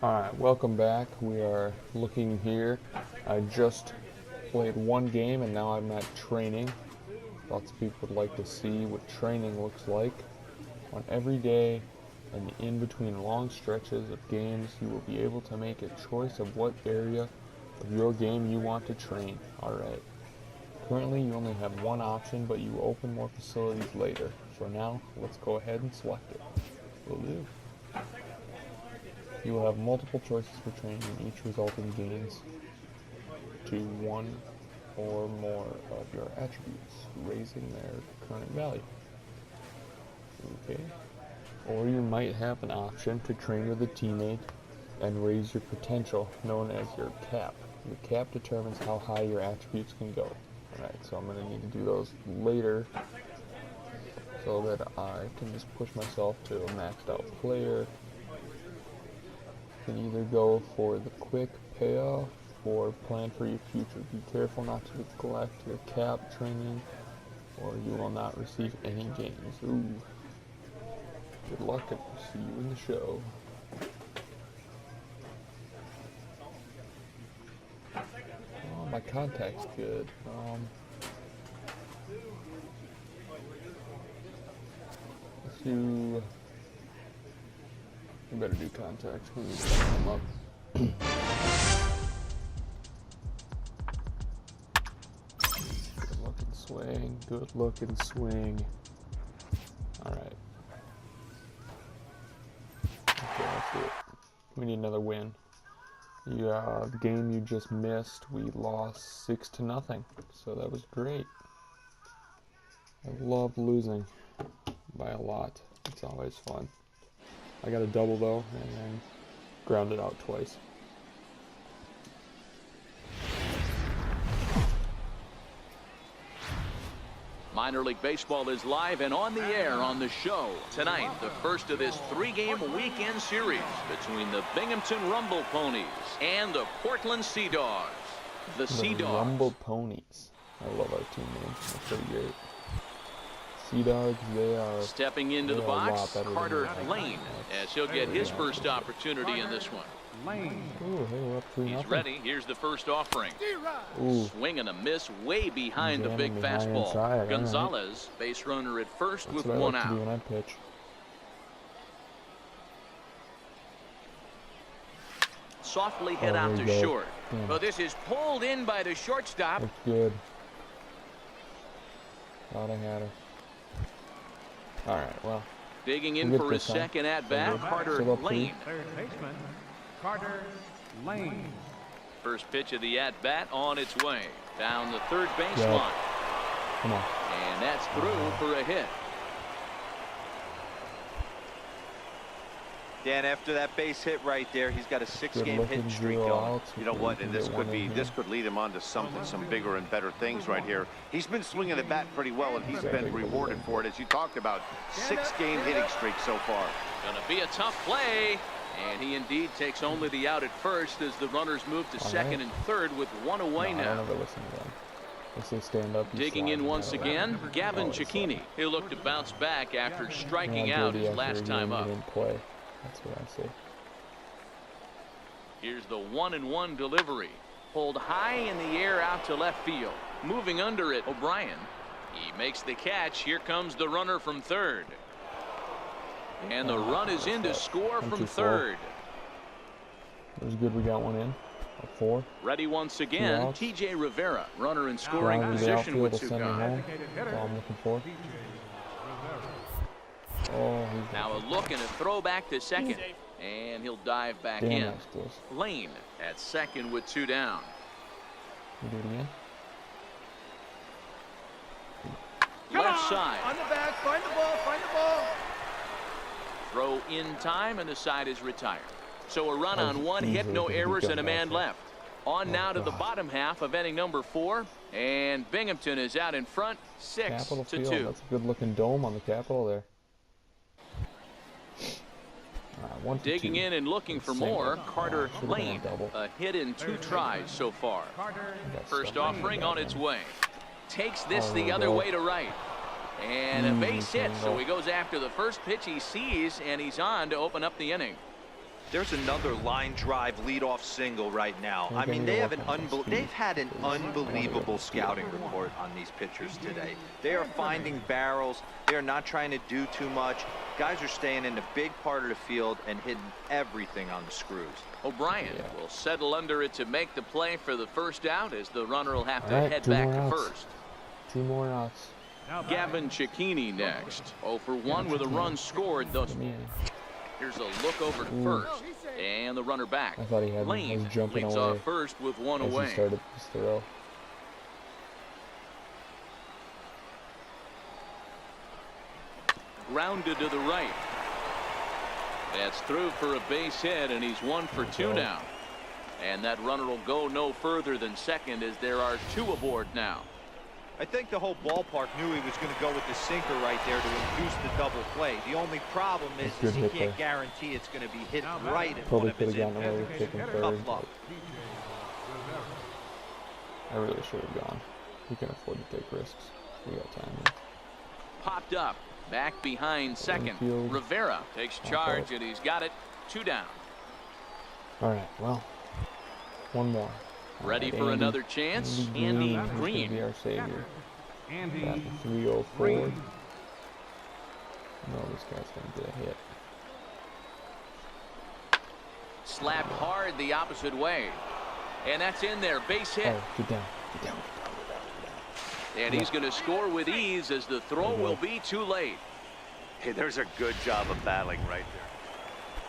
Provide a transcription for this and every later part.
Alright, welcome back. We are looking here. I just played one game and now I'm at training. Lots of people would like to see what training looks like. On every day and in between long stretches of games, you will be able to make a choice of what area of your game you want to train. Alright. Currently you only have one option, but you open more facilities later. For now, let's go ahead and select it. Will do. You will have multiple choices for training, and each resulting gains to one or more of your attributes, raising their current value. Okay. Or you might have an option to train with a teammate and raise your potential, known as your cap. Your cap determines how high your attributes can go. Alright, so I'm going to need to do those later so that I can just push myself to a maxed out player. You can either go for the quick payoff or plan for your future. Be careful not to neglect your cap training or you will not receive any gains. Ooh. Good luck and see you in the show. Oh, my contact's good. Let's do... We better do contacts. We need to set them up. Good looking swing. Good looking swing. Alright. Okay, that's it. We need another win. The game you just missed, we lost 6-0. So that was great. I love losing by a lot. It's always fun. I got a double though, and then grounded out twice. Minor League Baseball is live and on the air on the show. Tonight, the first of this three-game weekend series between the Binghamton Rumble Ponies and the Portland Sea Dogs. The Sea Dogs. Rumble Ponies. I love our team name. That's pretty great. Sea Dogs, they are... Stepping into the box, Carter Lane, as he'll get his first opportunity in this one. Lane. Ooh, hey, we're up 3-0. He's ready. Here's the first offering. Ooh. Swing and a miss way behind the big fastball. Inside. Gonzalez, base runner at first. That's with what one I like out. to do when I pitch. Softly hit out to short. But this is pulled in by the shortstop. That's good. Thought I had her. Alright, well. Digging in for his second at-bat, Carter Lane. Third baseman, Carter Lane. First pitch of the at-bat on its way. Down the third baseline. Come on. And that's through for a hit. Dan, after that base hit right there, he's got a 6-game hitting streak going. You know what, and this could lead him on to something, some bigger and better things right here. He's been swinging the bat pretty well, and he's been rewarded for it, as you talked about. 6-game hitting streak so far. Gonna be a tough play, and he indeed takes only the out at first as the runners move to second and third with one away now. I don't ever listen to them. If they stand up, digging in once again, Gavin Cicchini. He'll look to bounce back after striking out his last time up. That's what I say. Here's the 1-1 delivery. Pulled high in the air out to left field. Moving under it, O'Brien. He makes the catch. Here comes the runner from third. And the run is in to score from third. It was good we got one in. A 4. Ready once again, T.J. Rivera. Runner in scoring position with two guys. That's all I'm looking for. Oh, now a look and a throw back to second, and he'll dive back in. Lane at second with 2 down. We do it again. Left side. On the back, find the ball, find the ball. Throw in time, and the side is retired. So a run on one hit, no errors, and a man left. On now to the bottom half of inning number 4, and Binghamton is out in front, 6-2. That's a good-looking dome on the Capitol there. Digging in and looking for more, Carter Lane. A hit in 2 tries so far. First offering on its way. Takes this the other way to right. And a base hit, so he goes after the first pitch he sees, and he's on to open up the inning. There's another line drive leadoff single right now. I mean, they've had an unbelievable scouting report on these pitchers today. They are finding barrels. They are not trying to do too much. Guys are staying in the big part of the field and hitting everything on the screws. O'Brien will settle under it to make the play for the first out, as the runner will have to head back to first. 2 more outs. Gavin Cicchini next. 0 for 1 with a run scored thus. Here's a look over to first, and the runner back. I thought he had Lane jumping leads away off first with 1 as away. he started his throw. Grounded to the right. That's through for a base hit, and he's 1 for 2 now. And that runner will go no further than second, as there are 2 aboard now. I think the whole ballpark knew he was going to go with the sinker right there to induce the double play. The only problem is he can't guarantee it's going to be hit right in one of his infields. Tough luck. I really should have gone. We can afford to take risks. We got time here. Popped up. Back behind second. Infield. Rivera takes charge, and he's got it. 2 down. All right, well, 1 more. Ready for another chance. Andy Green. Be our savior. Andy Got the 304. Green. No, this guy's gonna get a hit. Slapped hard the opposite way. And that's in there. Base hit. Oh, get down. Get down. And he's going to score with ease, as the throw will be too late. Hey, there's a good job of battling right there.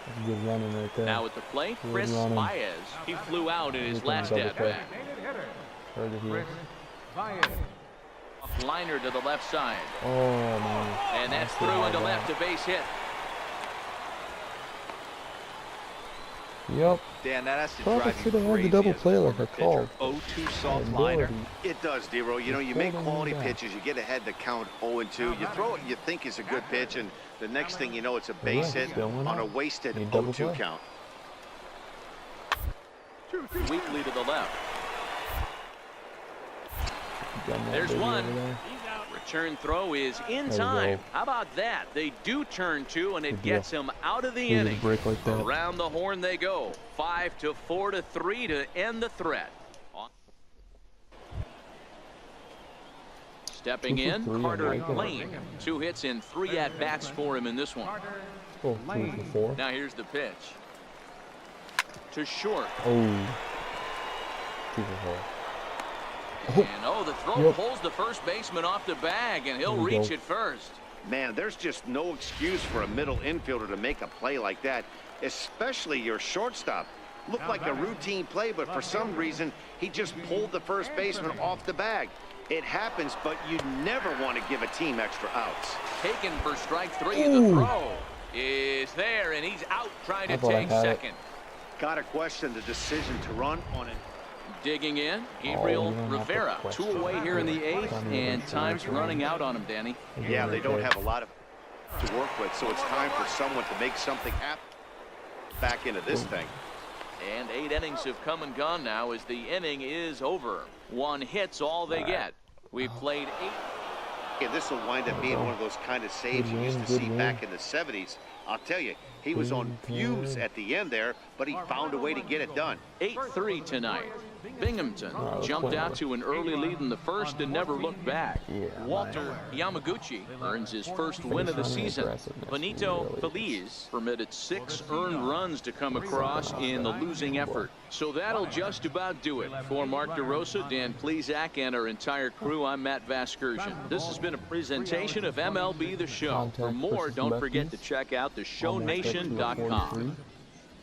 That's a good running right there. Now at the plate, Chris running. Baez. He flew out in his Looking last double at play. bat. Target here. Liner to the left side. Oh, man. And that's through into left, a base hit. Yep. Dan, that has to Thought drive it you should have had the crazy double as a play like former I called. pitcher. 0-2 soft liner. Ability. It does, Dero. You know, you make quality pitches, you get ahead the count 0-2, you throw it you think is a good pitch, and the next thing you know, it's a base hit on a wasted 0-2 count. Weakly to the left. Got that There's baby one. over there. Return throw is in There you time. go. How about that? They do turn 2, and it Good deal. gets him out of the Needed a inning. break like that. Around the horn they go. 5-4-3 to end the threat. Stepping 2 for in, 3, Carter I like that. Lane. 2 hits and 3 at-bats for him in this one. Oh, 2 for 4. Now here's the pitch. To short. Oh. 2 for 4. And the throw pulls the first baseman off the bag, and he'll reach it first. Man, there's just no excuse for a middle infielder to make a play like that, especially your shortstop. Looked like a routine play, but for some reason, he just pulled the first baseman off the bag. It happens, but you never want to give a team extra outs. Taken for strike 3. The throw is there, and he's out trying to take second. Got to question the decision to run on it. Digging in, Gabriel Rivera. 2 away here in the 8th, and time's running out on him, Danny. Yeah, they don't have a lot to work with, so it's time for someone to make something happen back into this thing. And 8 innings have come and gone now, as the inning is over. 1 hit's all they get. We've played 8. Yeah, this will wind up being one of those kind of saves you used to see back in the 70s. I'll tell you, he was on fumes at the end there, but he found a way to get it done. 8-3 tonight. Binghamton jumped out to an early lead in the first and never looked back. Walter Yamaguchi earns his first win of the season. Benito Feliz permitted 6 earned runs to come across in the losing effort. So that'll just about do it. For Mark DeRosa, Dan Plesac, and our entire crew, I'm Matt Vasgersian. This has been a presentation of MLB The Show. For more, don't forget to check out theshownation.com.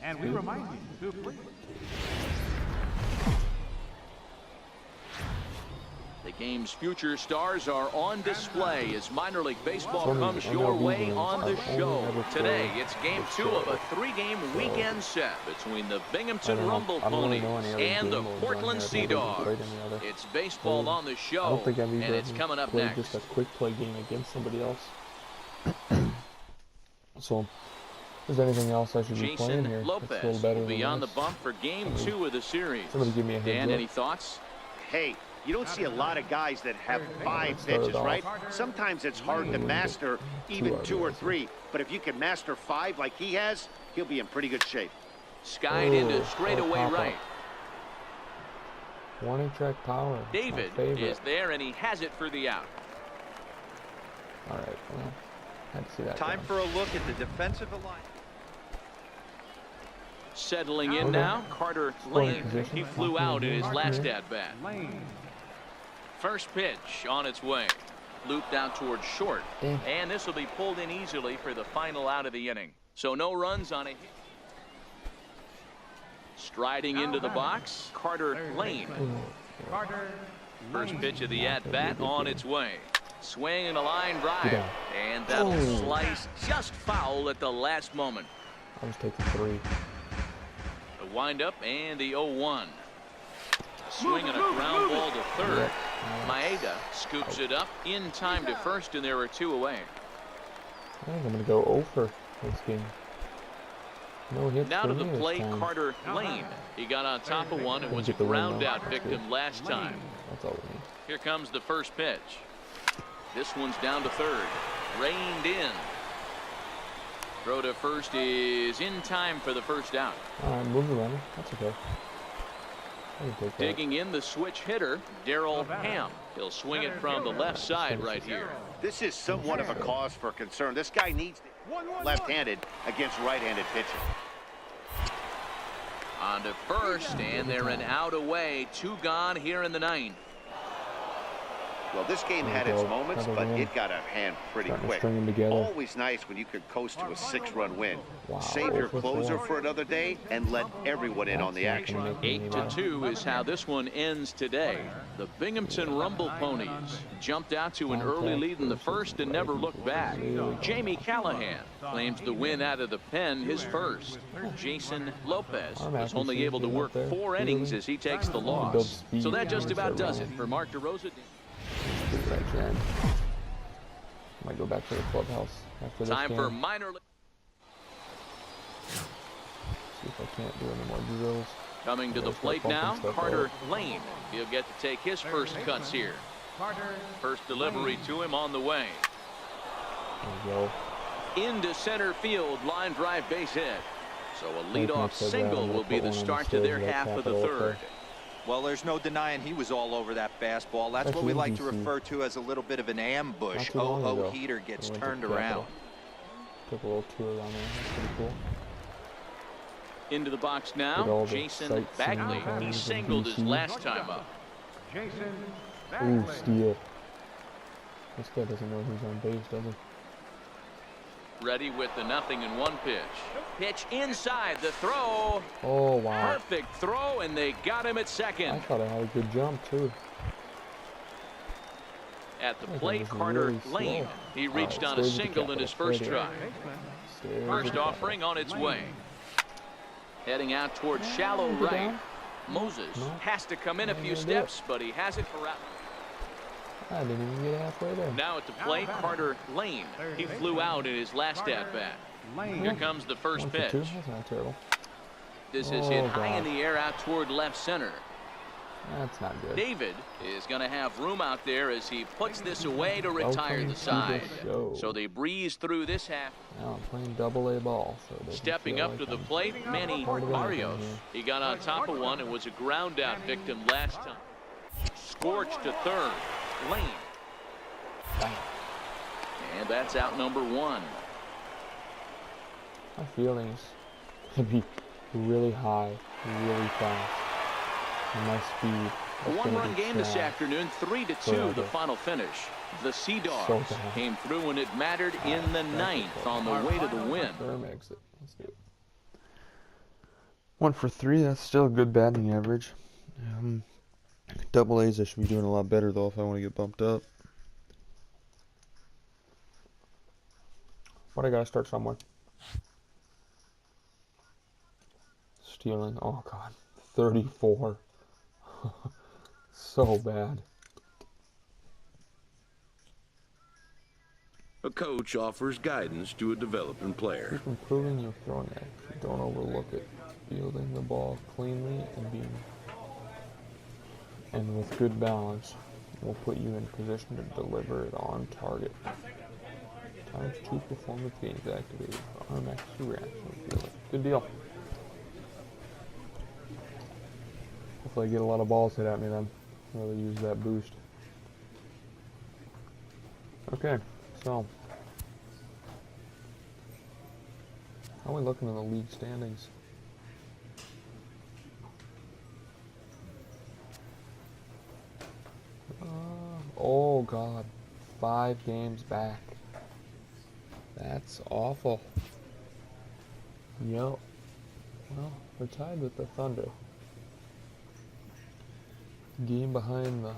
And we remind you to please. The game's future stars are on display as minor league baseball comes your way on the show. Today, it's game 2 of a 3-game weekend set between the Binghamton Rumble Ponies and the Portland Sea Dogs. It's baseball on the show, and it's coming up next. Just a quick play game against somebody else. So, if there's anything else I should be playing here, Jason it's a little Lopez better will be than on the this. bump for game 2 of the series. Somebody give me a heads Dan, up. any thoughts? Hey, you don't see a lot of guys that have 5 pitches, right? Sometimes it's hard to master even 2 or 3, but if you can master 5 like he has, he'll be in pretty good shape. Skied into straightaway right. Warning track power. David is there, and he has it for the out. All right. Well, had to see that. Time for a look at the defensive alignment. Settling in now, Carter Lane. He flew out in his last at-bat. Lane. First pitch on its way. Looped out towards short. And this will be pulled in easily for the final out of the inning. So no runs on a hit. Striding into the box, Carter Lane. Carter. First pitch of the at-bat on its way. Swing and a line drive. And that'll slice just foul at the last moment. I was taking 3. The windup and the 0-1. Swing and a ground ball to third. Maeda scoops it up in time to first, and there are 2 away. I think I'm going to go over this game. No hits Now for to the me plate, this time. Carter Lane. He got on top of one and was a Get the win, ground though. out victim last time. That's all we need. Here comes the first pitch. This one's down to third. Reined in. Throw to first is in time for the first out. All right, move the runner. That's okay. I can take that. Digging in the switch hitter, Darrell Ham. He'll swing it from the left side right here. This is somewhat of a cause for concern. This guy needs left-handed against right-handed pitching. On to first, and they're an out away. 2 gone here in the 9th. Well, this game had its moments, but it got out of hand pretty quick. Always nice when you could coast to a 6-run win. Wow. Save your closer for another day and let everyone in on the action. 8-2 is how this one ends today. The Binghamton Rumble Ponies jumped out to an early lead in the first and never looked back. Jamie Callahan claims the win out of the pen, his first. Jason Lopez was only able to work 4 innings as he takes the loss. So that just about does it for Mark DeRosa. Right here. Might go back to the clubhouse after this Time game. for minor league. See if I can't do any more drills. Coming to the plate now, Carter Lane. He'll get to take his first cuts here. First delivery to him on the way. There we go. Into center field, line drive base hit. So a leadoff single will be the start to their half of the third. Well, there's no denying he was all over that fastball. That's what we like to refer to as a little bit of an ambush. Oh, heater gets turned around. Took a little tour around there. That's pretty cool. Into the box now, Jason Bagley. He singled his last time up. Ooh, steal. This guy doesn't know who's on base, does he? Ready with the 0-1 pitch. Pitch inside the throw. Oh, wow. Perfect throw, and they got him at second. I thought I had a good jump, too. At the plate, Carter Lane. He reached on a single in his first try. First offering on its way. Heading out towards shallow right. Moses has to come in a few steps, but he has it for out. I didn't even get halfway there. Now at the plate, Carter Lane. He flew out in his last at-bat. Here comes the first pitch. That's not terrible. This is hit high in the air out toward left center. That's not good. David is going to have room out there as he puts this away to retire the side. So they breeze through this half. Now I'm playing double-A ball. So stepping up to the plate, Manny Barrios. He got on top of one and was a ground-out victim last time. Scorched to third. Lane. And that's out number 1. My feelings could be really high, really fast. And my speed. A 1-run game this afternoon, 3-2 the final finish. The Sea Dogs came through when it mattered in the 9th on the way to the win. Makes it. Let's do it. 1 for 3, that's still a good batting average. Double A's, I should be doing a lot better though if I want to get bumped up. But I gotta start somewhere. Stealing, oh god, 34. So bad. A coach offers guidance to a developing player. Keep improving your throwing action. Don't overlook it. Fielding the ball cleanly and with good balance will put you in position to deliver it on target. Times 2 performance gains activated. RMX 2 reaction. Good deal. Hopefully I get a lot of balls hit at me then. Really use that boost. Okay, so how are we looking in the league standings? Oh God, 5 games back. That's awful. Yep. Well, we're tied with the Thunder. Game behind the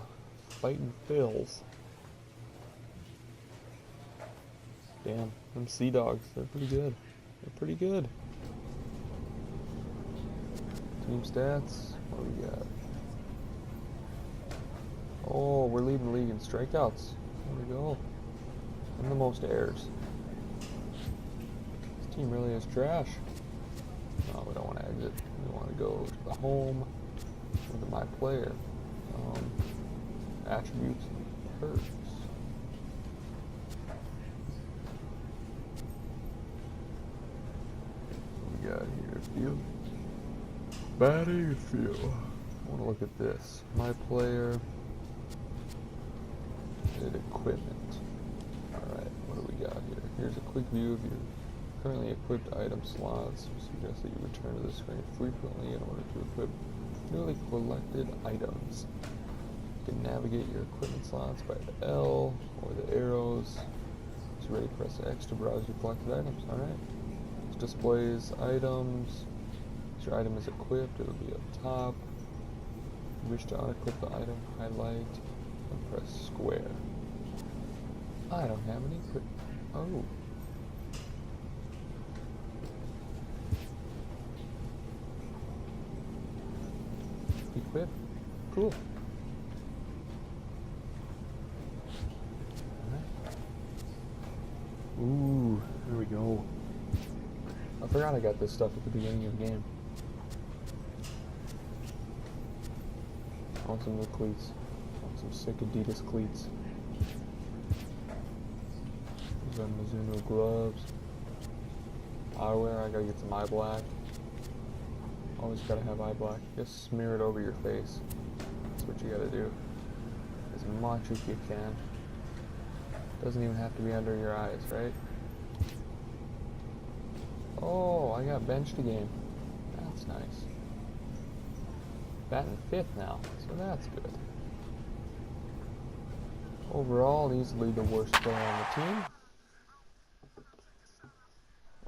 Fighting Phils. Damn, them Sea Dogs, they're pretty good. They're pretty good. Team stats, what do we got? Oh, we're leading the league in strikeouts. There we go. And the most errors. This team really is trash. No, we don't want to exit. We want to go to the home. Look at my player. Attributes and perks. What we got here? Field. Batting field. I want to look at this. My player. Equipment. Alright, what do we got here? Here's a quick view of your currently equipped item slots. We suggest that you return to the screen frequently in order to equip newly collected items. You can navigate your equipment slots by the L or the arrows. Once you're ready, press X to browse your collected items. Alright. This displays items. As your item is equipped, it'll be up top. If you wish to unequip the item, highlight and press square. I don't have any equip. Oh. Equip. Cool. Ooh, there we go. I forgot I got this stuff at the beginning of the game. I want some new cleats. I want some sick Adidas cleats. These are Mizuno gloves. Eyewear, I gotta get some eye black. Always gotta have eye black. Just smear it over your face. That's what you gotta do. As much as you can. Doesn't even have to be under your eyes, right? Oh, I got benched again. That's nice. Batting 5th now, so that's good. Overall, easily the worst player on the team.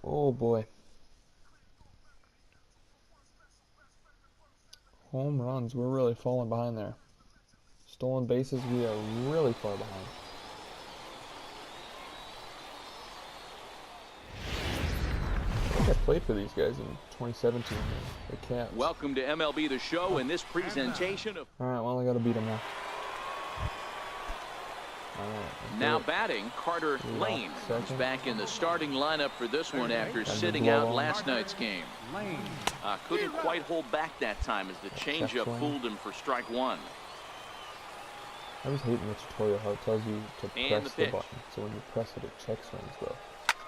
Oh boy. Home runs, we're really falling behind there. Stolen bases, we are really far behind. I think I played for these guys in 2017. The Cats. Welcome to MLB The Show in this presentation of... Alright, well I gotta beat them now. Now batting, Carter Lane comes back in the starting lineup for this one after sitting out last night's game. Couldn't quite hold back that time as the changeup fooled him for strike 1. I was hating the tutorial how it tells you to press the button. So when you press it, it check swings though.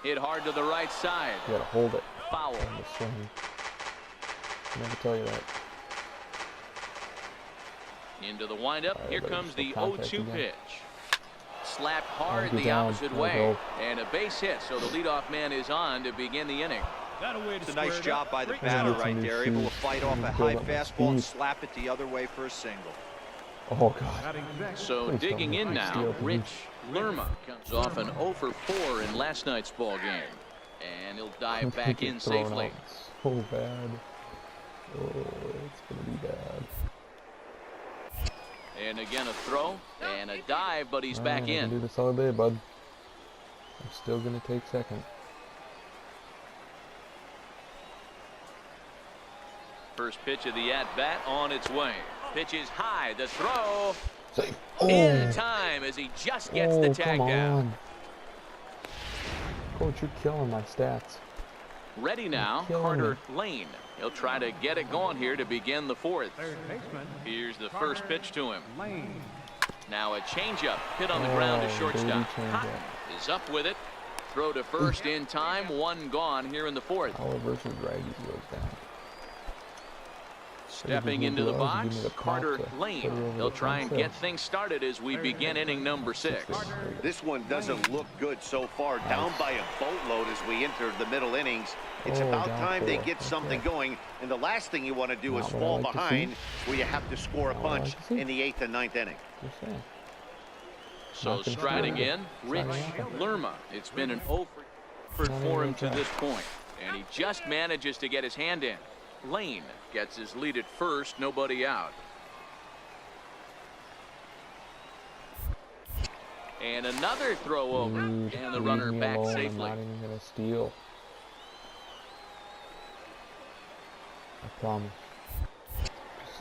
Hit hard to the right side. You gotta hold it. Foul. On the swing. I never tell you that. Into the windup. Right, here comes the 0-2 pitch. Slapped hard Be the down. opposite There we way. go. And a base hit, so the leadoff man is on to begin the inning. It's a nice job by the batter right there, able to fight off a high fastball and slap it the other way for a single. Oh god. So Please digging don't in make me now, steal, Rich Lerma comes off an 0 for 4 in last night's ball game. And he'll dive back in safely. So bad. Oh, it's gonna be bad. And again a throw and a dive, but he's back I can in. do this all day, bud. I'm still gonna take second. First pitch of the at-bat on its way. Pitch is high, the throw Safe. Oh. in time as he just gets the tag come down. on. Coach, you're killing my stats. Ready now, killing Carter Lane. He'll try to get it going here to begin the 4th. Third baseman, Here's the first pitch to him. Lane. Now a changeup hit on the ground to shortstop. Cotton is up with it. Throw to first in time. 1 gone here in the 4th. Power versus righties goes down. Stepping into the box, Carter Lane. He'll try and get things started as we begin inning number 6. This one doesn't look good so far. Down by a boatload as we enter the middle innings. It's about time they get something going. And the last thing you want to do is fall behind where you have to score a bunch in the 8th and 9th inning. So striding in, Rich Lerma. It's been an effort for him to this point, and he just manages to get his hand in. Lane gets his lead at first, nobody out. And another throw over, and the runner back safely. I'm not even gonna steal. I promise.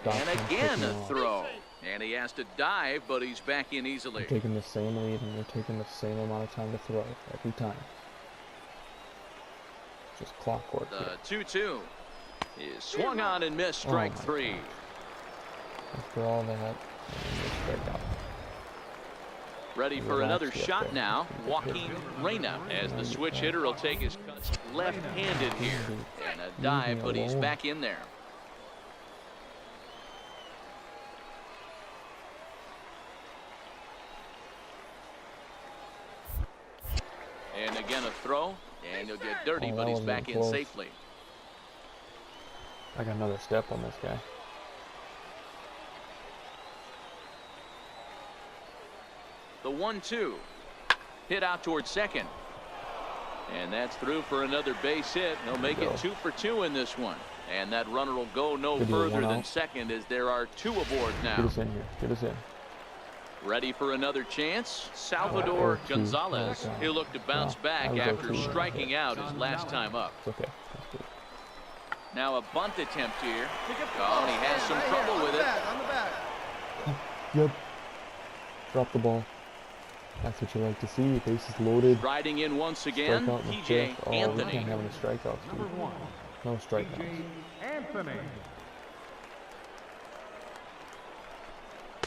Stop and again a throw. And he has to dive, but he's back in easily. You're taking the same lead, and you're taking the same amount of time to throw every time. Just clockwork. The 2-2 is swung on and missed, strike 3. After all that, strike out. Ready for another shot now, Joaquin Reyna, as the switch hitter will take his cuts left-handed here. And a dive, but he's back in there. And again a throw, and he'll get dirty, but he's back in safely. I got another step on this guy. The 1-2 hit out towards second, and that's through for another base hit. He'll make it 2 for 2 in this one, and that runner will go no further than second as there are 2 aboard now. Get us in here. Get us in. Ready for another chance, Salvador Gonzalez. He'll look to bounce back after striking out his last time up. It's okay. Now a bunt attempt here. Oh, and he has some trouble with it. Yep. Drop the ball. That's what you like to see. Bases loaded. Riding in once again, TJ Anthony. We can't have any strikeouts, dude. No strikeouts. Anthony.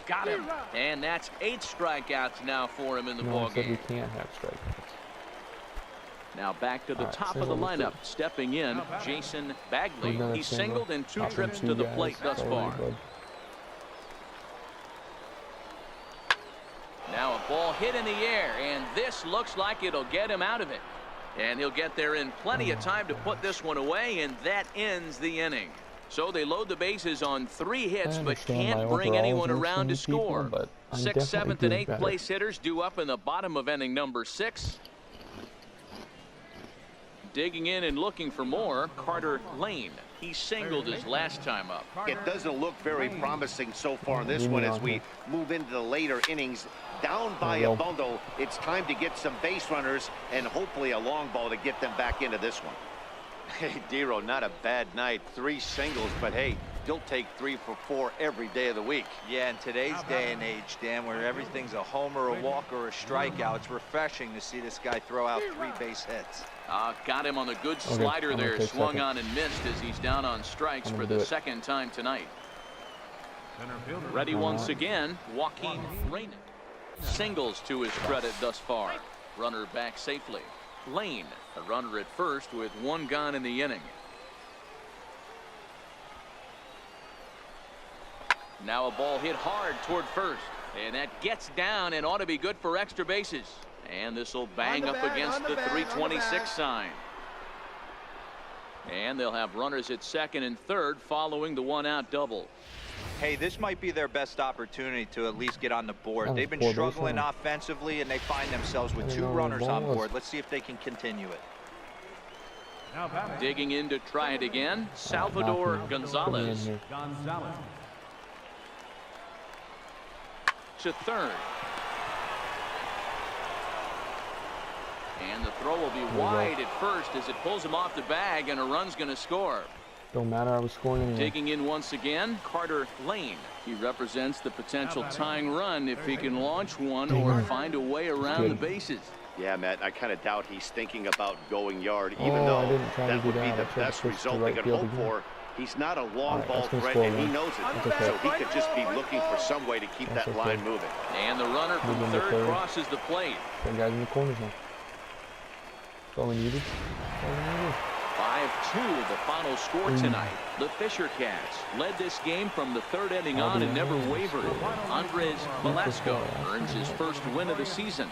Got him. And that's 8 strikeouts now for him in the ball game. We can't have strikeouts. Now back to the top of the lineup. Stepping in, Jason Bagley. He's singled in 2 trips to the plate thus far. Now a ball hit in the air, and this looks like it'll get him out of it. And he'll get there in plenty of time to put this one away, and that ends the inning. So they load the bases on 3 hits, but can't bring anyone around to score. 6th, 7th, and 8th place hitters due up in the bottom of inning number 6. Digging in and looking for more, Carter Lane. He singled his last time up. It doesn't look very promising so far in this one as we move into the later innings. Down by a bundle, it's time to get some base runners and hopefully a long ball to get them back into this one. Hey, Dero, not a bad night. 3 singles, but hey, he'll take 3 for 4 every day of the week. Yeah, in today's day and age, Dan, where everything's a homer, a walk, or a strikeout, it's refreshing to see this guy throw out 3 base hits. Got him on the good slider there. Swung on and missed as he's down on strikes for the 2nd time tonight. Ready once again, Joaquin Reyna. Singles to his credit thus far. Runner back safely. Lane, a runner at first with 1 gone in the inning. Now a ball hit hard toward first, and that gets down and ought to be good for extra bases. And this will bang up against the 326 sign. And they'll have runners at 2nd and 3rd following the 1-out double. Hey, this might be their best opportunity to at least get on the board. They've been struggling offensively, and they find themselves with 2 runners on board. Let's see if they can continue it. Digging in to try it again, Salvador Gonzalez. To 3rd. And the throw will be wide at first as it pulls him off the bag, and a run's going to score. Don't matter, I was scoring anyway. Digging in once again, Carter Lane. He represents the potential tying run if he can launch one or find a way around the bases. Yeah, Matt, I kind of doubt he's thinking about going yard, even though that would be the best result they could hope for. He's not a long ball threat, and he knows it. So he could just be looking for some way to keep that line moving. And the runner from 3rd crosses the plate. 10 guys in the corners now. That's all we needed. 5 5-2 the final score tonight. The Fisher Cats led this game from the third inning on and never wavered. Andres Velasco earns his first win of the season.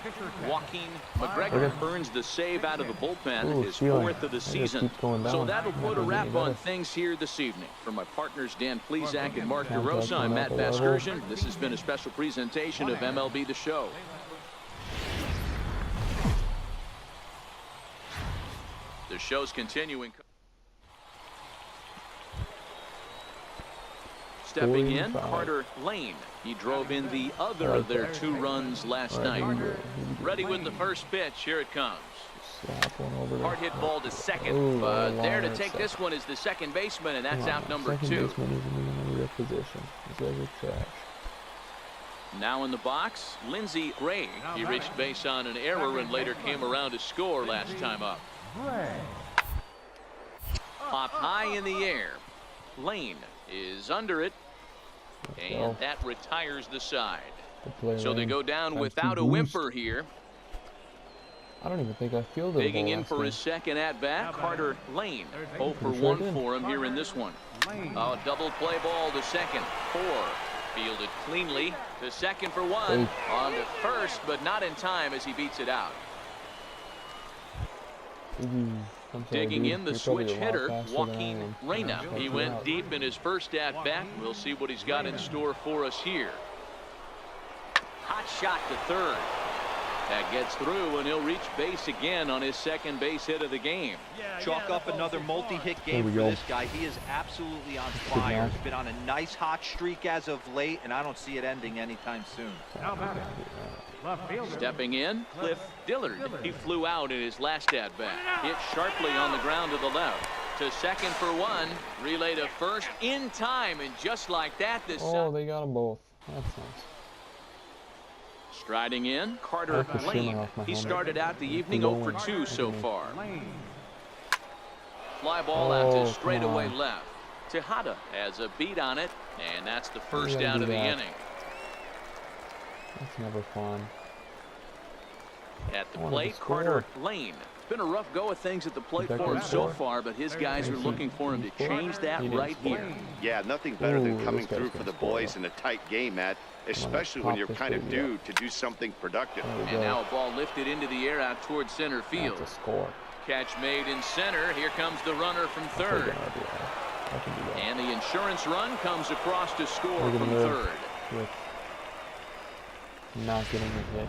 Joaquin McGregor earns the save out of the bullpen, his fourth of the season. So that'll put a wrap on things here this evening. From my partners Dan Plesac and Mark DeRosa, I'm Matt Vasgersian. This has been a special presentation of MLB The Show. The show's continuing. Stepping in, Carter Lane. He drove in the other of their 2 runs last night. Ready with the first pitch. Here it comes. Hard hit ball to second, but there to take this one is the second baseman, and that's out number 2. Now in the box, Lindsey Gray. He reached base on an error and later came around to score last time up. Popped high in the air. Lane is under it, and that retires the side. So they go down without a whimper here. I don't even think I feel the Digging in for his second at-bat, Carter Lane. 0 for 1 for him here in this one. A double play ball to second. 4. Fielded cleanly to second for 1. On to first, but not in time as he beats it out. Digging in the switch hitter, Joaquin Reyna. He went deep in his first at-bat. We'll see what he's got in store for us here. Hot shot to third. That gets through, and he'll reach base again on his second base hit of the game. Chalk up another multi-hit game for this guy. He is absolutely on fire. He's been on a nice hot streak as of late, and I don't see it ending anytime soon. Stepping in, Cliff Dillard. He flew out in his last at-bat. Hit sharply on the ground to the left. To second for 1. Relay to first in time, and just like that, this. Oh, they got them both. That's nice. Striding in, Carter Lane. He started out the evening 0 for 2 so far. Fly ball out to straightaway left. Tejada has a beat on it, and that's the first out of the inning. That's never fun. At the plate, Carter Lane. It's been a rough go of things at the plate for him so far, but his guys are looking for him to change that right here. Yeah, nothing better than coming through for the boys in a tight game, Matt, especially when you're kind of due to do something productive. And now a ball lifted into the air out towards center field. Catch made in center. Here comes the runner from third. And the insurance run comes across to score from third. Not getting a hit.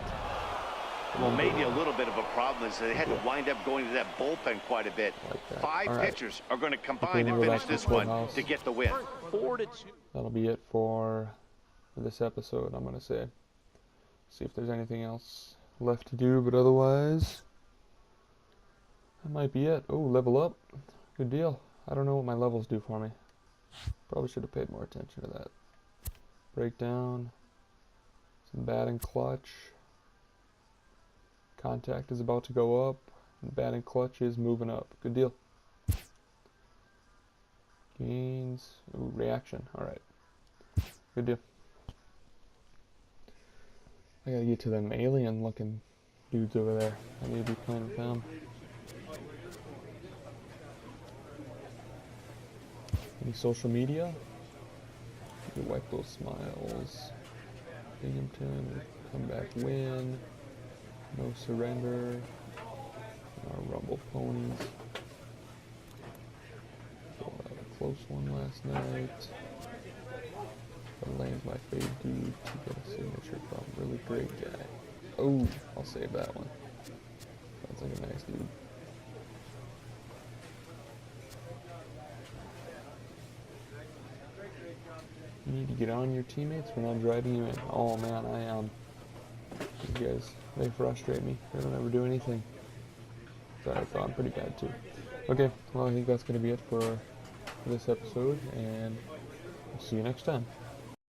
Well, maybe a little bit of a problem is they had to wind up going to that bullpen quite a bit. Like 5 pitchers are going to combine and finish this one to get the win. 4-2. That'll be it for this episode, I'm going to say. See if there's anything else left to do, but otherwise, that might be it. Oh, level up. Good deal. I don't know what my levels do for me. Probably should have paid more attention to that. Breakdown. Some batting clutch. Contact is about to go up. And batting clutch is moving up. Good deal. Gains. Ooh, reaction. Alright. Good deal. I gotta get to them alien looking dudes over there. I need to be playing with them. Any social media? You can wipe those smiles. Binghamton, comeback win. No surrender. Our Rumble Ponies. Pulled out a close one last night. But Lane's my fave dude to get a signature from. Really great guy. Oh, I'll save that one. Sounds like a nice dude. You need to get on your teammates when I'm driving you in. Oh man, I am. These guys, they frustrate me. They don't ever do anything. Sorry, I thought I'm pretty bad too. Okay, well I think that's going to be it for this episode, and I'll see you next time.